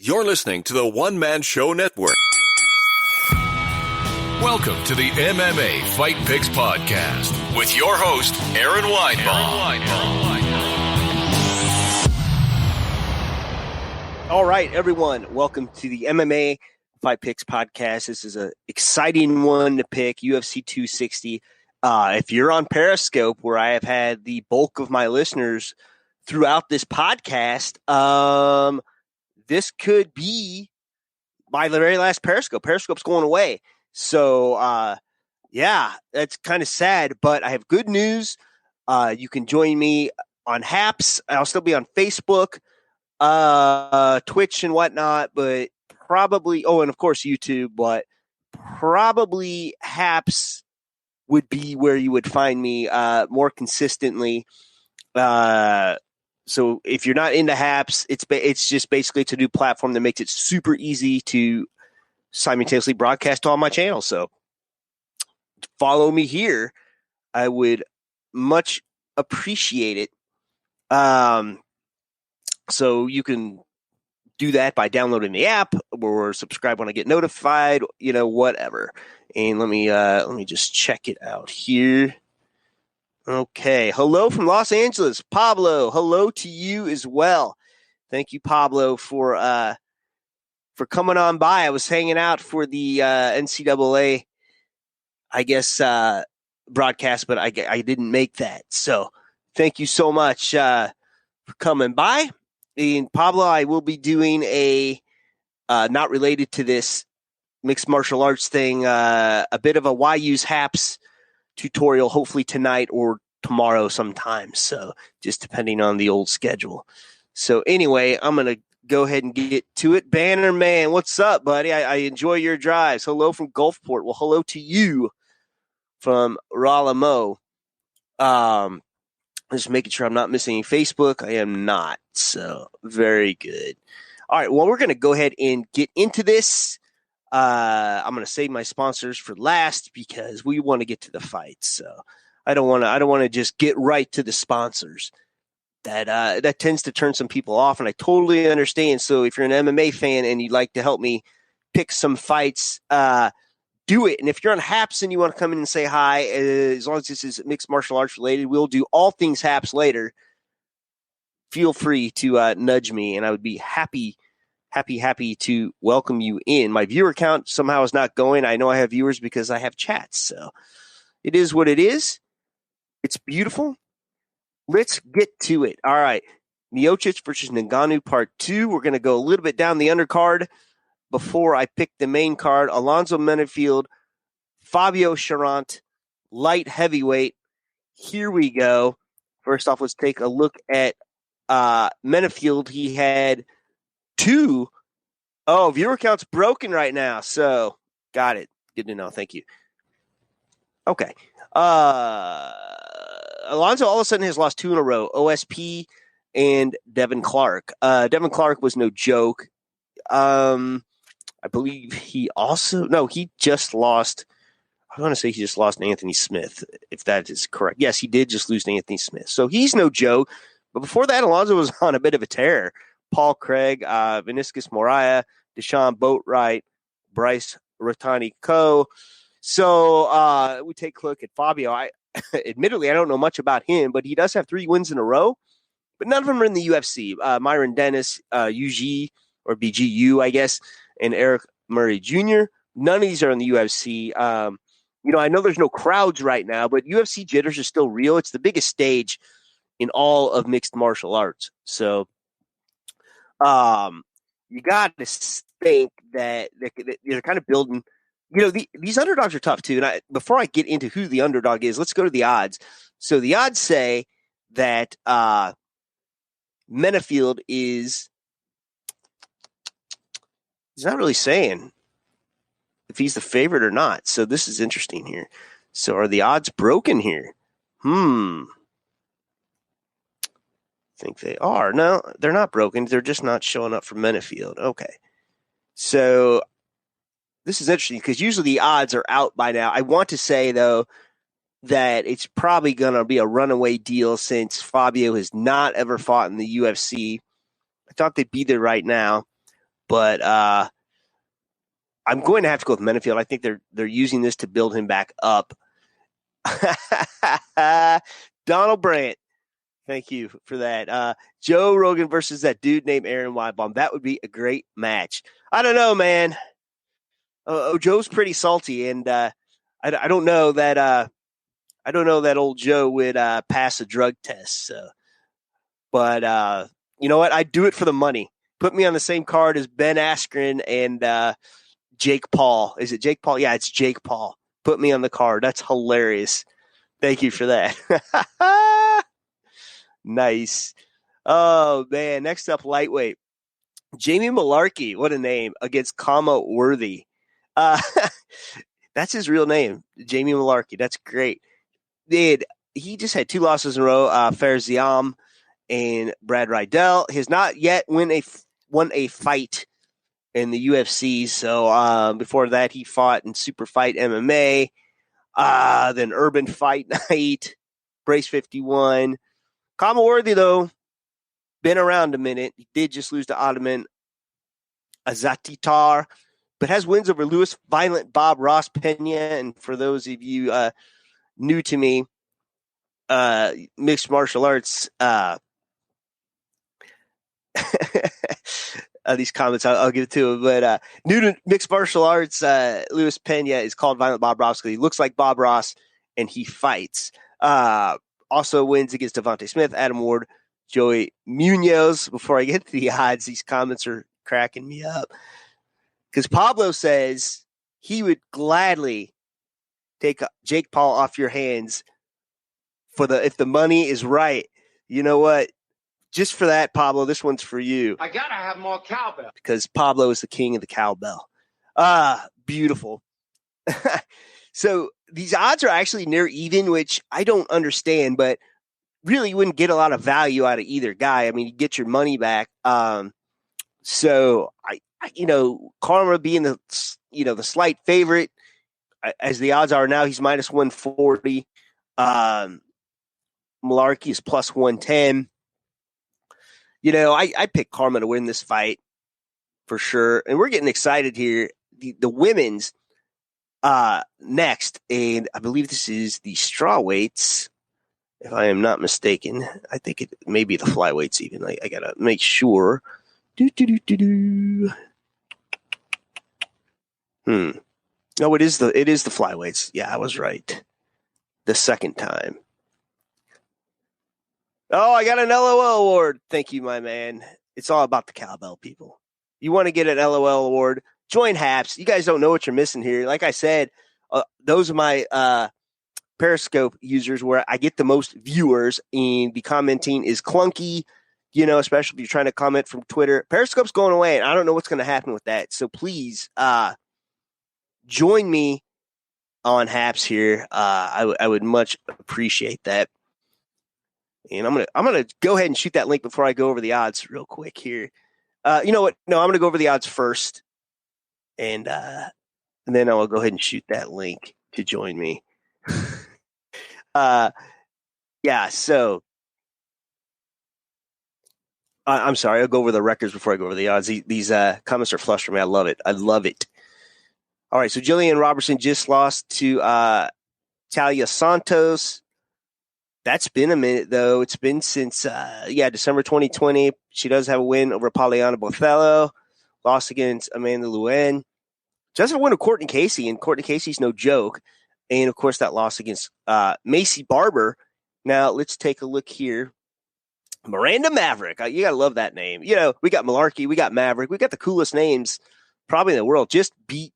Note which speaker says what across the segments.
Speaker 1: You're listening to the One Man Show Network. Welcome to the MMA Fight Picks Podcast with your host, Aaron Weinbaum.
Speaker 2: All right, everyone. Welcome to the MMA Fight Picks Podcast. This is an exciting one to pick, UFC 260. If you're on Periscope, where I have had the bulk of my listeners throughout this podcast, this could be my very last Periscope. Periscope's going away. So, yeah, that's kind of sad, but I have good news. You can join me on Haps. I'll still be on Facebook, Twitch and whatnot, but probably, and of course YouTube, but probably Haps would be where you would find me more consistently. So if you're not into Haps, it's just basically it's a new platform that makes it super easy to simultaneously broadcast to all my channels. So follow me here. I would much appreciate it. So you can do that by downloading the app or subscribe when I get notified, whatever. And let me just check it out here. Okay. Hello from Los Angeles, Pablo. Hello to you as well. Thank you, Pablo, for coming on by. I was hanging out for the NCAA, I guess, broadcast, but I didn't make that. So thank you so much for coming by. And Pablo, I will be doing a not related to this mixed martial arts thing, a bit of a why use Haps tutorial, hopefully tonight or tomorrow sometime. So just depending on the old schedule. So anyway, I'm going to go ahead and get to it. Banner Man, what's up, buddy? I enjoy your drives. Hello from Gulfport. Well, hello to you from Ralamo. Just making sure I'm not missing any Facebook. I am not. So very good. All right. Well, we're going to go ahead and get into this. I'm going to save my sponsors for last because we want to get to the fight. So I don't want to just get right to the sponsors. That tends to turn some people off, and I totally understand. So if you're an MMA fan and you'd like to help me pick some fights, do it. And if you're on Haps and you want to come in and say hi, as long as this is mixed martial arts related, we'll do all things Haps later. Feel free to nudge me, and I would be happy to welcome you in. My viewer count somehow is not going. I know I have viewers because I have chats, so it is what it is. It's beautiful. Let's get to it. All right. Miocic versus Ngannou part 2. We're going to go a little bit down the undercard before I pick the main card. Alonzo Menefield, Fabio Cherant, light heavyweight. Here we go. First off, let's take a look at Menefield. He had 2. Oh, viewer count's broken right now. So got it. Good to know. Thank you. Okay. Alonzo all of a sudden has lost 2 in a row. OSP and Devin Clark. Devin Clark was no joke. I believe he just lost. I want to say he just lost Anthony Smith, if that is correct. Yes, he did just lose to Anthony Smith. So he's no joke. But before that, Alonzo was on a bit of a tear. Paul Craig, Vinicius Moraes, Deshaun Boatwright, Bryce Rotani Co. So we take a look at Fabio. Admittedly, I don't know much about him, but he does have 3 wins in a row. But none of them are in the UFC. Myron Dennis, UG, or BGU, I guess, and Eric Murray Jr. None of these are in the UFC. I know there's no crowds right now, but UFC jitters are still real. It's the biggest stage in all of mixed martial arts. So you got to think that they're kind of building. These underdogs are tough too. And before I get into who the underdog is, let's go to the odds. So the odds say that Menefield he's not really saying if he's the favorite or not. So this is interesting here. So are the odds broken here? I think they are. No, they're not broken. They're just not showing up for Menefield. Okay. So this is interesting because usually the odds are out by now. I want to say, though, that it's probably going to be a runaway deal since Fabio has not ever fought in the UFC. I thought they'd be there right now. But I'm going to have to go with Menifield. I think they're using this to build him back up. Donald Brandt, thank you for that. Joe Rogan versus that dude named Aaron Weibaum. That would be a great match. I don't know, man. Joe's pretty salty, and I don't know that I don't know that old Joe would pass a drug test. So. But you know what? I'd do it for the money. Put me on the same card as Ben Askren and Jake Paul. Is it Jake Paul? Yeah, it's Jake Paul. Put me on the card. That's hilarious. Thank you for that. Nice. Oh, man. Next up, lightweight. Jamie Malarkey, what a name, against Kama Worthy. That's his real name, Jamie Malarkey. That's great. He just had 2 losses in a row, Farziam and Brad Rydell. He has not yet won a fight in the UFC. So before that, he fought in Super Fight MMA, then Urban Fight Night, Brace 51. Kama Worthy, though, been around a minute. He did just lose to Ottoman Azatitar, but has wins over Louis Violent, Bob Ross Pena. And for those of you new to me, mixed martial arts, these comments I'll give it to him, but new to mixed martial arts, Louis Pena is called Violent Bob Ross because he looks like Bob Ross and he fights. Also wins against Devontae Smith, Adam Ward, Joey Munoz. Before I get to the odds, these comments are cracking me up because Pablo says he would gladly take Jake Paul off your hands if the money is right. You know what? Just for that, Pablo, this one's for you.
Speaker 3: I gotta have more cowbell.
Speaker 2: Because Pablo is the king of the cowbell. Beautiful. So these odds are actually near even, which I don't understand, but really you wouldn't get a lot of value out of either guy. I mean, you get your money back. So I Karma being the slight favorite, as the odds are now, he's minus 140. Malarkey is plus 110. I picked Karma to win this fight for sure. And we're getting excited here. The women's next, and I believe this is the straw weights, if I am not mistaken. I think it may be the flyweights even. I got to make sure. No, it is the flyweights. Yeah, I was right. The second time. Oh, I got an LOL award. Thank you, my man. It's all about the cowbell, people. You want to get an LOL award, join Haps. You guys don't know what you're missing here. Like I said, those are my Periscope users where I get the most viewers, and the commenting is clunky, especially if you're trying to comment from Twitter. Periscope's going away, and I don't know what's going to happen with that. So please join me on Haps here. I would much appreciate that. And I'm gonna go ahead and shoot that link before I go over the odds real quick here. You know what? No, I'm gonna go over the odds first, and then I will go ahead and shoot that link to join me. Yeah. So I'm sorry. I'll go over the records before I go over the odds. These comments are flush for me. I love it. All right. So Jillian Robertson just lost to Talia Santos. That's been a minute, though. It's been since, December 2020. She does have a win over Poliana Bothello, lost against Amanda Luen. She doesn't win with Courtney Casey, and Courtney Casey's no joke. And, of course, that loss against Macy Barber. Now, let's take a look here. Miranda Maverick. You got to love that name. We got Malarkey. We got Maverick. We got the coolest names probably in the world. Just beat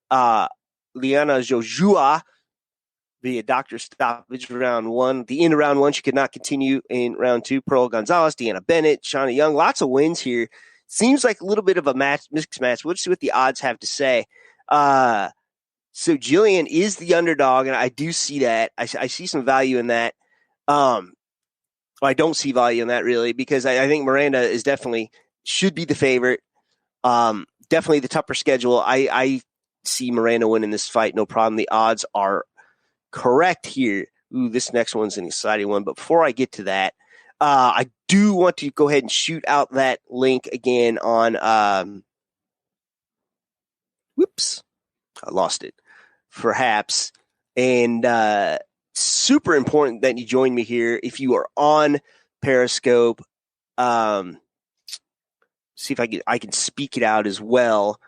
Speaker 2: Liana Jojua via doctor stoppage round 1. The end of round 1, she could not continue in round 2. Pearl Gonzalez, Deanna Bennett, Shauna Young, lots of wins here. Seems like a little bit of a mixed match. We'll see what the odds have to say. So Jillian is the underdog, and I do see that. I see some value in that. I don't see value in that really, because I think Miranda is should be the favorite. Definitely the tougher schedule. I see Miranda winning this fight, no problem. The odds are correct here. Ooh, this next one's an exciting one. But before I get to that, I do want to go ahead and shoot out that link again on I lost it for Haps. And super important that you join me here. If you are on Periscope, see if I can speak it out as well.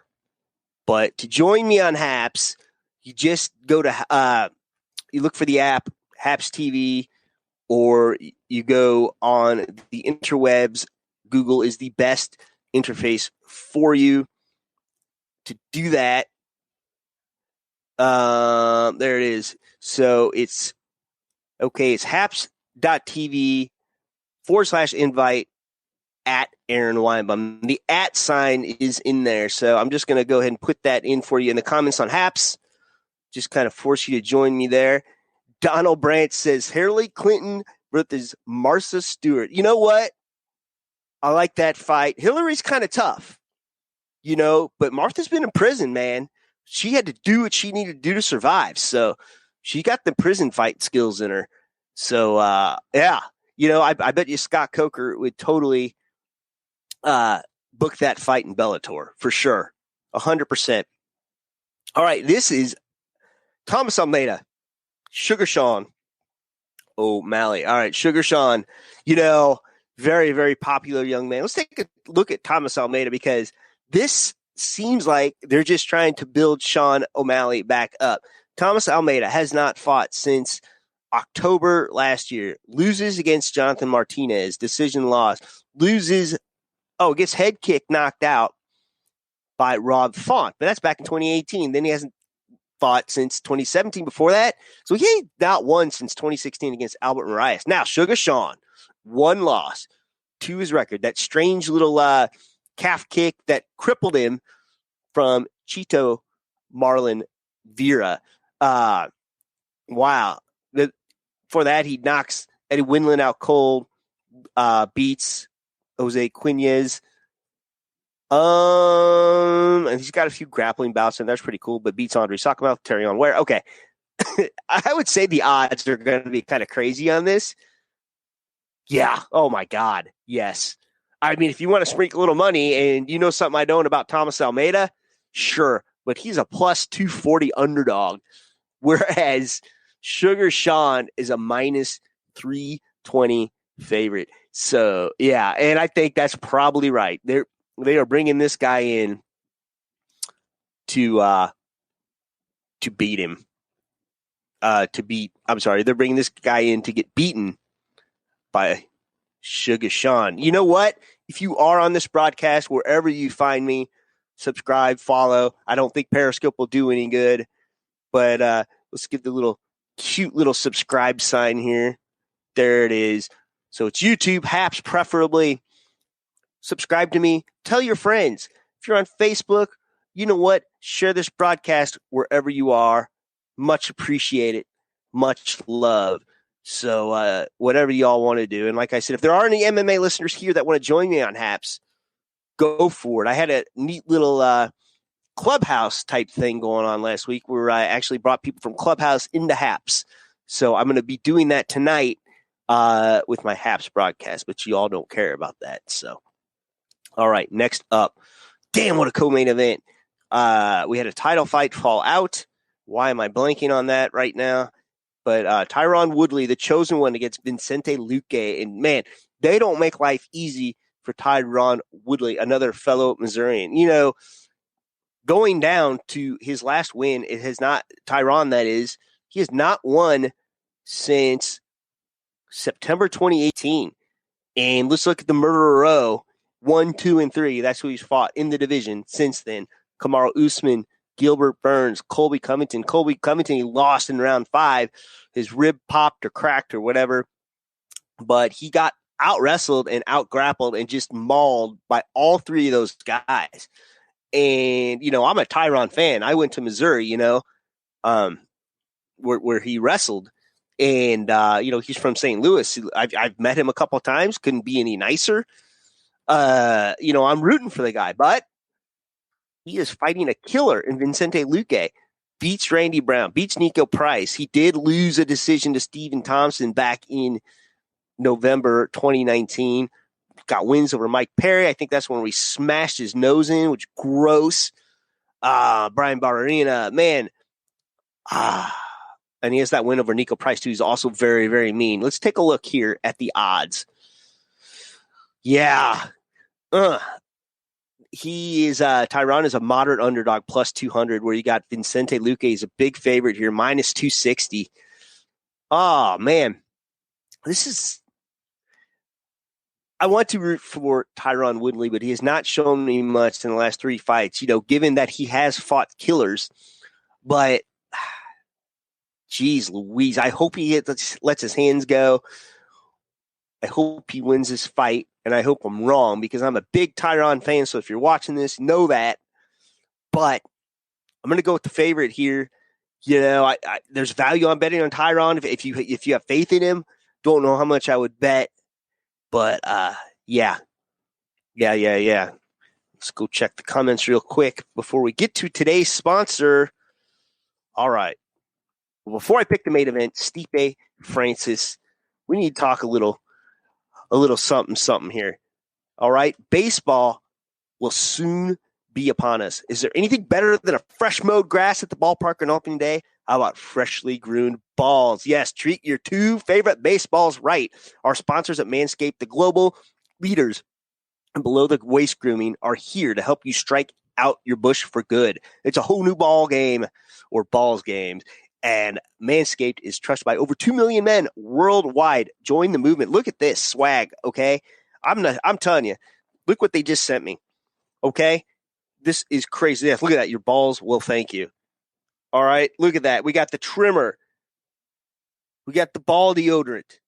Speaker 2: But to join me on Haps, you just go to you look for the app Haps TV, or you go on the interwebs. Google is the best interface for you to do that. There it is. So it's haps.tv/invite at Aaron Weinbaum. The @ sign is in there. So I'm just going to go ahead and put that in for you in the comments on Haps. Just kind of force you to join me there. Donald Brandt says Hillary Clinton versus Martha Stewart. You know what? I like that fight. Hillary's kind of tough, but Martha's been in prison, man. She had to do what she needed to do to survive. So she got the prison fight skills in her. So, yeah, I bet you Scott Coker would totally book that fight in Bellator for sure. 100%. All right. This is Thomas Almeida, Sugar Sean O'Malley. All right. Sugar Sean, very, very popular young man. Let's take a look at Thomas Almeida, because this seems like they're just trying to build Sean O'Malley back up. Thomas Almeida has not fought since October last year. Loses against Jonathan Martinez, decision loss. Gets head kick knocked out by Rob Font, but that's back in 2018. Then he hasn't fought since 2017 before that. So he ain't not won since 2016 against Albert Marias. Now, Sugar Sean, 1 loss to his record. That strange little calf kick that crippled him from Chito Marlon Vera. Wow. For that, he knocks Eddie Winland out cold, beats Jose Quinez. And he's got a few grappling bouts, and that's pretty cool, but beats Andre Sakamow, Terrion Ware. Okay. I would say the odds are going to be kind of crazy on this. Yeah. Oh, my God. Yes. I mean, if you want to sprinkle a little money and you know something I don't about Thomas Almeida, sure. But he's a plus 240 underdog, whereas Sugar Sean is a minus 320 favorite. So, yeah, and I think that's probably right. They are bringing this guy in to beat him. They're bringing this guy in to get beaten by Sugar Sean. You know what? If you are on this broadcast, wherever you find me, subscribe, follow. I don't think Periscope will do any good, but let's get the cute little subscribe sign here. There it is. So it's YouTube, Haps preferably. Subscribe to me. Tell your friends. If you're on Facebook, you know what? Share this broadcast wherever you are. Much appreciated. Much love. So whatever y'all want to do. And like I said, if there are any MMA listeners here that want to join me on Haps, go for it. I had a neat little Clubhouse type thing going on last week where I actually brought people from Clubhouse into Haps. So I'm going to be doing that tonight with my Haps broadcast, but you all don't care about that. So, all right, next up. Damn, what a co-main event. We had a title fight fall out. Why am I blanking on that right now? But Tyron Woodley, the chosen one against Vicente Luque. And, man, they don't make life easy for Tyron Woodley, another fellow Missourian. Going down to his last win, it has not – Tyron, that is – he has not won since September 2018. And let's look at the Murderer Row, 1, 2, and 3. That's who he's fought in the division since then. Kamaru Usman, Gilbert Burns, Colby Covington. Colby Covington, he lost in round 5. His rib popped or cracked or whatever. But he got out-wrestled and out-grappled and just mauled by all 3 of those guys. And, I'm a Tyron fan. I went to Missouri, where he wrestled. And, he's from St. Louis. I've met him a couple of times. Couldn't be any nicer. I'm rooting for the guy. But he is fighting a killer in Vicente Luque. Beats Randy Brown. Beats Nico Price. He did lose a decision to Stephen Thompson back in November 2019. Got wins over Mike Perry. I think that's when we smashed his nose in, which gross. Brian Barberina, man. And he has that win over Nico Price, too. He's also very, very mean. Let's take a look here at the odds. Yeah. He is, Tyron is a moderate underdog, plus 200, where you got Vicente Luque. He's a big favorite here, minus 260. Oh, man. I want to root for Tyron Woodley, but he has not shown me much in the last 3 fights, given that he has fought killers. But, geez Louise, I hope he lets his hands go. I hope he wins this fight, and I hope I'm wrong because I'm a big Tyron fan, so if you're watching this, know that. But I'm going to go with the favorite here. There's value on betting on Tyron if you have faith in him. Don't know how much I would bet. But, yeah. Let's go check the comments real quick before we get to today's sponsor. All right. Well, before I pick the main event, Stipe Francis, we need to talk a little something here. All right. Baseball will soon be upon us. Is there anything better than a fresh mowed grass at the ballpark on opening day? How about freshly groomed balls? Yes, treat your 2 favorite baseballs right. Our sponsors at Manscaped, the global leaders and below the waist grooming, are here to help you strike out your bush for good. It's a whole new ball game or balls games. And Manscaped is trusted by over 2 million men worldwide. Join the movement. Look at this swag, okay? I'm telling you, look what they just sent me, okay? This is crazy. Yeah, look at that. Your balls will thank you. All right, look at that. We got the trimmer. We got the ball deodorant.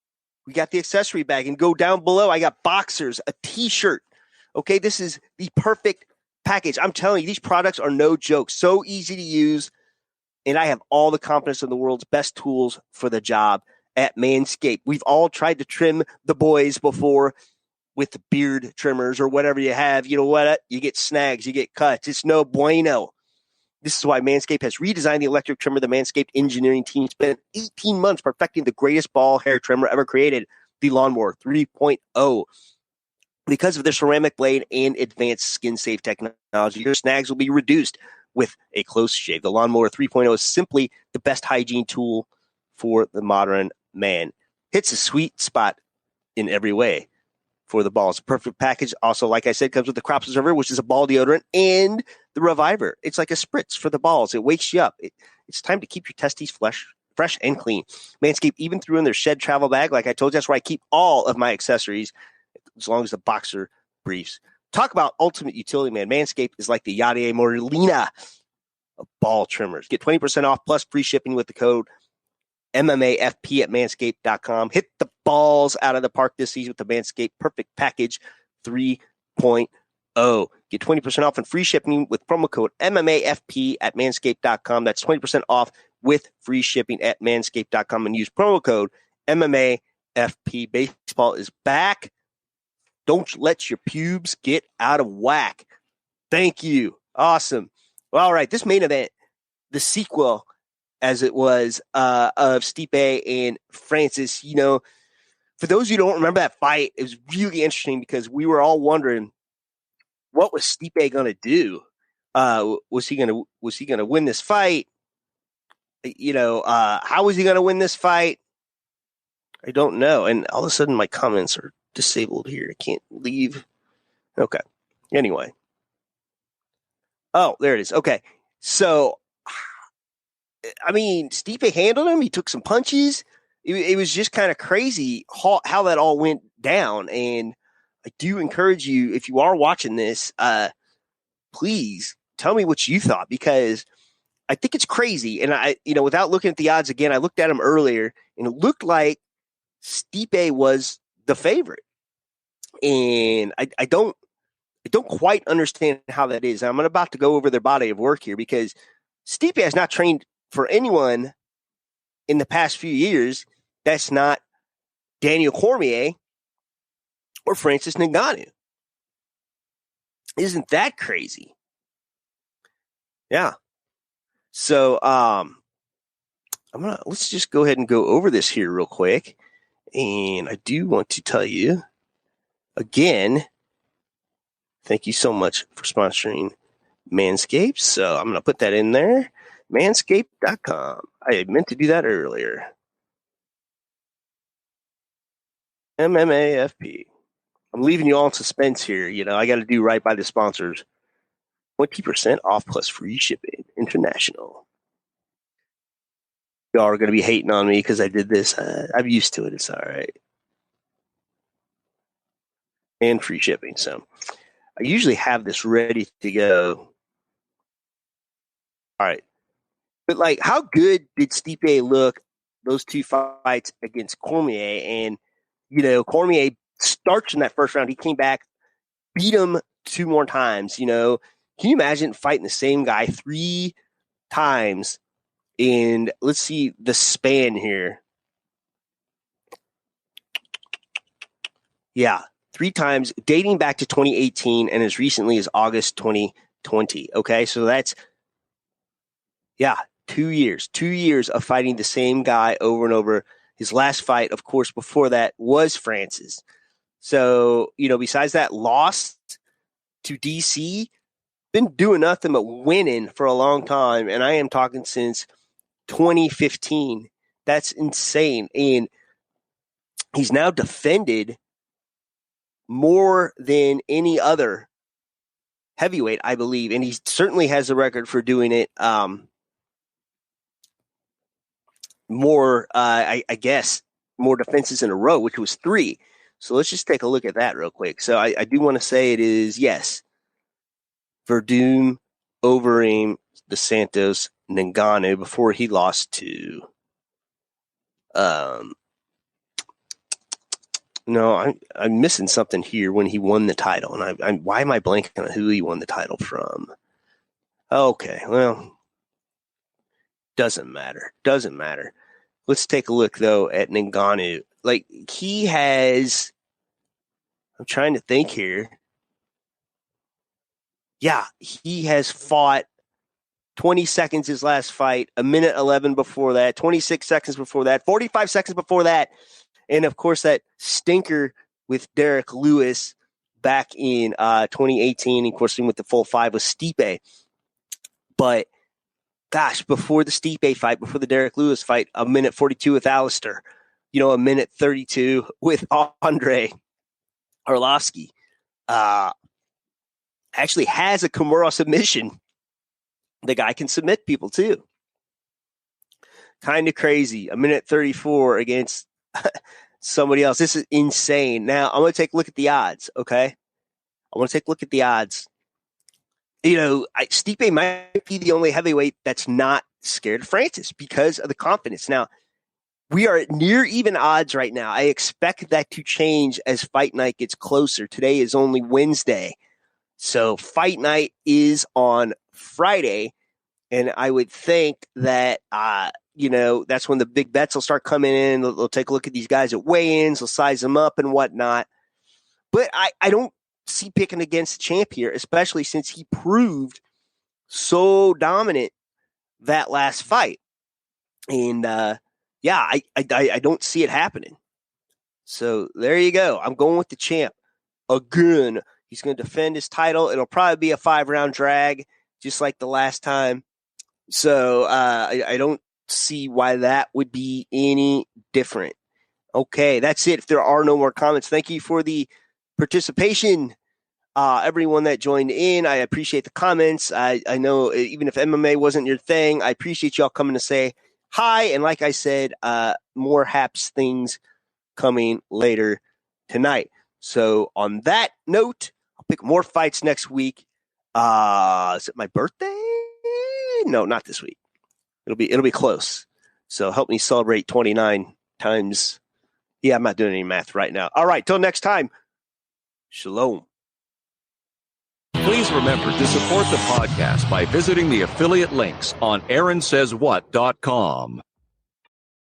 Speaker 2: We got the accessory bag. And go down below, I got boxers, a T-shirt. Okay, this is the perfect package. I'm telling you, these products are no joke. So easy to use. And I have all the confidence in the world's best tools for the job at Manscaped. We've all tried to trim the boys before with the beard trimmers or whatever you have. You know what? You get snags, you get cuts. It's no bueno. This is why Manscaped has redesigned the electric trimmer. The Manscaped engineering team spent 18 months perfecting the greatest ball hair trimmer ever created, the Lawnmower 3.0. Because of their ceramic blade and advanced skin-safe technology, your snags will be reduced with a close shave. The Lawnmower 3.0 is simply the best hygiene tool for the modern man. Hits a sweet spot in every way for the balls. Perfect package. Also, like I said, comes with the Crop Preserver, which is a ball deodorant, and the Reviver. It's like a spritz for the balls. It wakes you up. It's time to keep your testes fresh and clean. Manscaped even threw in their shed travel bag. Like I told you, that's where I keep all of my accessories, as long as the boxer briefs. Talk about ultimate utility, man. Manscaped is like the Yadier Molina of ball trimmers. Get 20% off plus free shipping with the code MMAFP at manscaped.com. Hit the balls out of the park this season with the Manscaped Perfect Package 3.0. Get 20% off and free shipping with promo code MMAFP at manscaped.com. That's 20% off with free shipping at manscaped.com and use promo code MMAFP. Baseball is back. Don't let your pubes get out of whack. Thank you. Awesome. Well, all right, this main event, the sequel, as it was, of Stipe and Francis, for those of you who don't remember that fight, it was really interesting because we were all wondering, what was Stipe going to do? Was he going to win this fight? How was he going to win this fight? I don't know. And all of a sudden my comments are disabled here. I can't leave. Okay. Anyway. Oh, there it is. Okay. So, Stipe handled him. He took some punches. It was just kind of crazy how that all went down. And I do encourage you, if you are watching this, please tell me what you thought, because I think it's crazy. And without looking at the odds again, I looked at them earlier and it looked like Stipe was the favorite. And I don't quite understand how that is. I'm about to go over their body of work here, because Stipe has not trained for anyone in the past few years that's not Daniel Cormier or Francis Ngannou. Isn't that crazy? Yeah. So let's just go ahead and go over this here real quick. And I do want to tell you again, thank you so much for sponsoring Manscaped. So I'm going to put that in there. Manscaped.com. I meant to do that earlier. MMAFP. I'm leaving you all in suspense here. You know, I got to do right by the sponsors. 20% off plus free shipping. International. Y'all are going to be hating on me because I did this. I'm used to it. It's all right. And free shipping. So I usually have this ready to go. All right. But, like, how good did Stipe look those two fights against Cormier? And, you know, Cormier starts in that first round. He came back, beat him 2 more times. You know, can you imagine fighting the same guy 3 times? And let's see the span here. Yeah, 3 times, dating back to 2018 and as recently as August 2020. Okay, so that's, 2 years. 2 years of fighting the same guy over and over. His last fight, of course, before that was Francis. So, you know, besides that loss to DC, been doing nothing but winning for a long time. And I am talking since 2015. That's insane. And he's now defended more than any other heavyweight, I believe. And he certainly has the record for doing it more, I guess, more defenses in a row, which was 3. So let's just take a look at that real quick. So I do want to say it is, yes, Verdum, Overeem, the Santos, Ngannou before he lost to no, I'm missing something here when he won the title. And why am I blanking on who he won the title from? Okay, well, doesn't matter. Doesn't matter. Let's take a look, though, at Ngannou. Like, he has, I'm trying to think here. Yeah, he has fought 20 seconds his last fight, a minute 11 before that, 26 seconds before that, 45 seconds before that, and, of course, that stinker with Derek Lewis back in 2018, of course, with the full 5 with Stipe. But, gosh, before the Stipe fight, before the Derek Lewis fight, a minute 42 with Alistair, you know, a minute 32 with Andre Arlovsky. Actually has a Kimura submission. The guy can submit people too. Kind of crazy. A minute 34 against somebody else. This is insane. Now, I'm going to take a look at the odds, okay? I want to take a look at the odds. You know, Stipe might be the only heavyweight that's not scared of Francis because of the confidence. Now, we are at near even odds right now. I expect that to change as fight night gets closer. Today is only Wednesday. So fight night is on Friday, and I would think that, you know, that's when the big bets will start coming in. They'll take a look at these guys at weigh-ins. They'll size them up and whatnot. But I don't see picking against the champ here, especially since he proved so dominant that last fight. And, I don't see it happening. So there you go. I'm going with the champ again. He's going to defend his title. It'll probably be a 5-round drag, just like the last time. So I don't see why that would be any different. Okay, that's it. If there are no more comments, thank you for the participation. Everyone that joined in, I appreciate the comments. I know even if MMA wasn't your thing, I appreciate y'all coming to say hi. And like I said, more Haps things coming later tonight. So on that note, I'll pick more fights next week. Is it my birthday? No, not this week. It'll be close. So help me celebrate 29 times. Yeah, I'm not doing any math right now. All right, till next time. Shalom.
Speaker 1: Please remember to support the podcast by visiting the affiliate links on AaronSaysWhat.com.